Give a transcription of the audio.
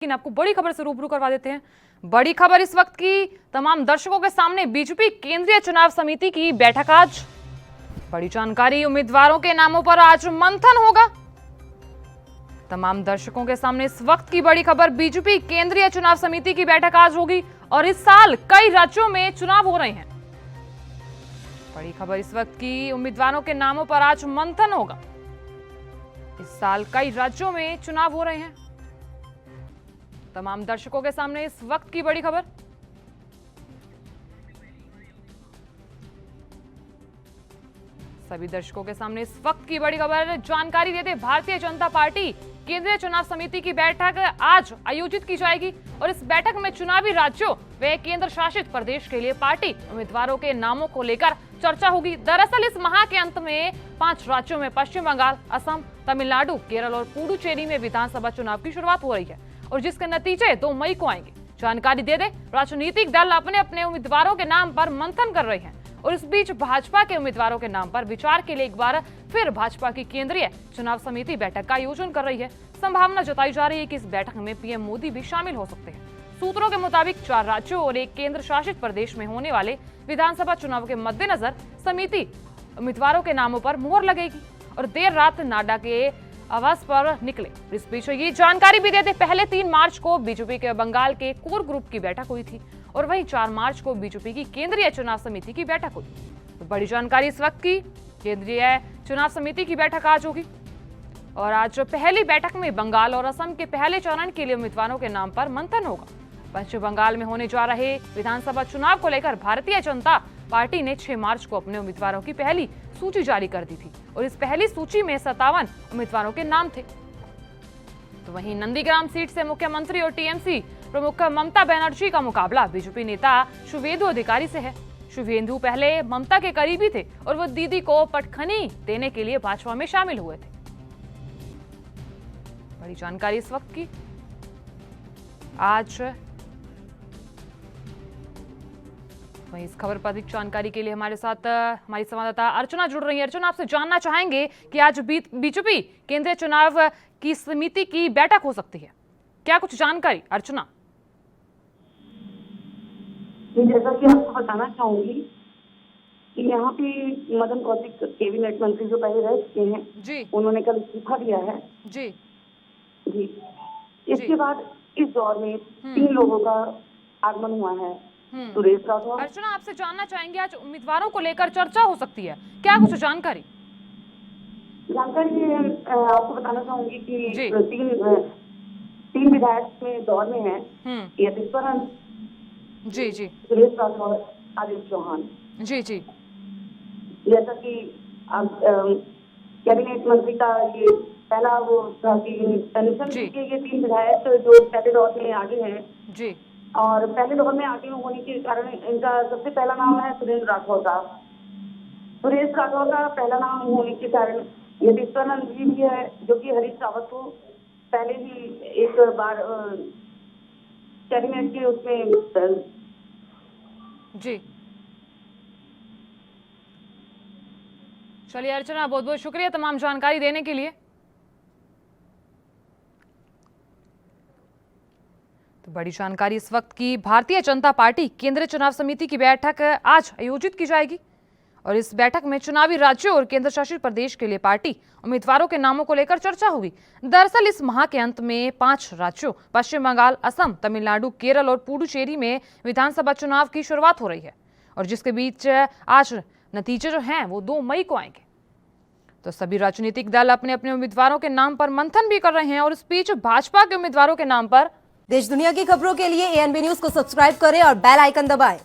लेकिन आपको बड़ी खबर से रूबरू करवा देते हैं। बड़ी खबर इस वक्त की तमाम दर्शकों के सामने, बीजेपी केंद्रीय चुनाव समिति की बैठक आज। बड़ी जानकारी, उम्मीदवारों के नामों पर आज मंथन होगा। तमाम दर्शकों के सामने इस वक्त की बड़ी खबर, बीजेपी केंद्रीय चुनाव समिति की बैठक आज होगी और इस साल कई राज्यों में चुनाव हो रहे हैं। बड़ी खबर इस वक्त की, उम्मीदवारों के नामों पर आज मंथन होगा। इस साल कई राज्यों में चुनाव हो रहे हैं। तमाम दर्शकों के सामने इस वक्त की बड़ी खबर। सभी दर्शकों के सामने इस वक्त की बड़ी खबर, जानकारी देते भारतीय जनता पार्टी केंद्रीय चुनाव समिति की बैठक आज आयोजित की जाएगी और इस बैठक में चुनावी राज्यों व केंद्र शासित प्रदेश के लिए पार्टी उम्मीदवारों के नामों को लेकर चर्चा होगी। दरअसल इस माह के अंत में 5 राज्यों में पश्चिम बंगाल, असम, तमिलनाडु, केरल और पुडुचेरी में विधानसभा चुनाव की शुरुआत हो रही है और जिसके नतीजे 2 मई को आएंगे। जानकारी दे दे, राजनीतिक दल अपने अपने उम्मीदवारों के नाम पर मंथन कर रहे हैं और इस बीच भाजपा के उम्मीदवारों के नाम पर विचार के लिए एक बार फिर भाजपा की केंद्रीय चुनाव समिति बैठक का आयोजन कर रही है। संभावना जताई जा रही है कि इस बैठक में पीएम मोदी भी शामिल हो सकते हैं। सूत्रों के मुताबिक 4 राज्यों और एक केंद्र शासित प्रदेश में होने वाले विधानसभा चुनाव के मद्देनजर समिति उम्मीदवारों के नामों पर मुहर लगेगी और देर रात नाडा के आवास पर निकले। इस बीच ये जानकारी भी देते, पहले 3 मार्च को बीजेपी के बंगाल के कोर ग्रुप की बैठक हुई थी और वहीं 4 मार्च को बीजेपी की केंद्रीय चुनाव समिति की बैठक हुई। तो बड़ी जानकारी इस वक्त की, केंद्रीय चुनाव समिति की बैठक आज होगी और आज पहली बैठक में बंगाल और असम के पहले चरण के लिए उम्मीदवारों के नाम पर मंथन होगा। पश्चिम बंगाल में होने जा रहे विधानसभा चुनाव को लेकर भारतीय जनता पार्टी ने 6 मार्च को अपने उम्मीदवारों की पहली सूची जारी कर दी थी और इस पहली सूची में 57 उम्मीदवारों के नाम थे। तो वहीं नंदीग्राम सीट से मुख्यमंत्री और टीएमसी प्रमुख ममता बनर्जी का मुकाबला बीजेपी नेता शुभेंदु अधिकारी से है। शुभेंदु पहले ममता के करीबी थे और वो दीदी को पटखनी देने के लिए भाजपा में शामिल हुए थे। बड़ी जानकारी इस वक्त की। आज वहीं इस खबर पर अधिक जानकारी के लिए हमारे साथ हमारी संवाददाता अर्चना जुड़ रही है। अर्चना, आपसे जानना चाहेंगे कि आज बीजेपी केंद्रीय चुनाव की समिति की बैठक हो सकती है, क्या कुछ जानकारी? अर्चना जैसा कि आपको बताना चाहूंगी कि यहाँ पे मदन कौशिक कैबिनेट मंत्री जो पहले रह चुके हैं जी, उन्होंने कल इस्तीफा दिया है जी जी। इसके बाद इस दौर में 3 लोगों का आगमन हुआ है। सुरेश राठौर। अर्चना, आपसे जानना चाहेंगे, आज उम्मीदवारों को लेकर चर्चा हो सकती है, क्या कुछ जानकारी? आपको बताना चाहूंगी कि 3 विधायक में दौर में है, यतीश्वरन जी जी, सुरेश राठौर, आदित्य चौहान जी जी। जैसा कि कैबिनेट मंत्री का ये पहला वो था कि ये 3 विधायक जो पहले दौर में आगे हैं जी, और पहले दौर में आगे होने के कारण इनका सबसे पहला नाम है सुरेश राठौर का। सुरेश राठौर का पहला नाम होने के कारण यतीश्वरन जी भी है जो कि हरीश रावत को पहले ही एक बार कैबिनेट के उसमें जी। चलिए अर्चना, बहुत बहुत शुक्रिया तमाम जानकारी देने के लिए। तो बड़ी जानकारी इस वक्त की, भारतीय जनता पार्टी केंद्रीय चुनाव समिति की बैठक आज आयोजित की जाएगी और इस बैठक में चुनावी राज्यों और केंद्र शासित प्रदेश के लिए पार्टी उम्मीदवारों के नामों को लेकर चर्चा होगी। दरअसल इस माह के अंत में 5 राज्यों पश्चिम बंगाल, असम, तमिलनाडु, केरल और पुडुचेरी में विधानसभा चुनाव की शुरुआत हो रही है और जिसके बीच आज नतीजे जो हैं वो 2 मई को आएंगे। तो सभी राजनीतिक दल अपने अपने उम्मीदवारों के नाम पर मंथन भी कर रहे हैं और इस बीच भाजपा के उम्मीदवारों के नाम पर। देश दुनिया की खबरों के लिए ANB न्यूज को सब्सक्राइब करें और बेल आइकन दबाएं।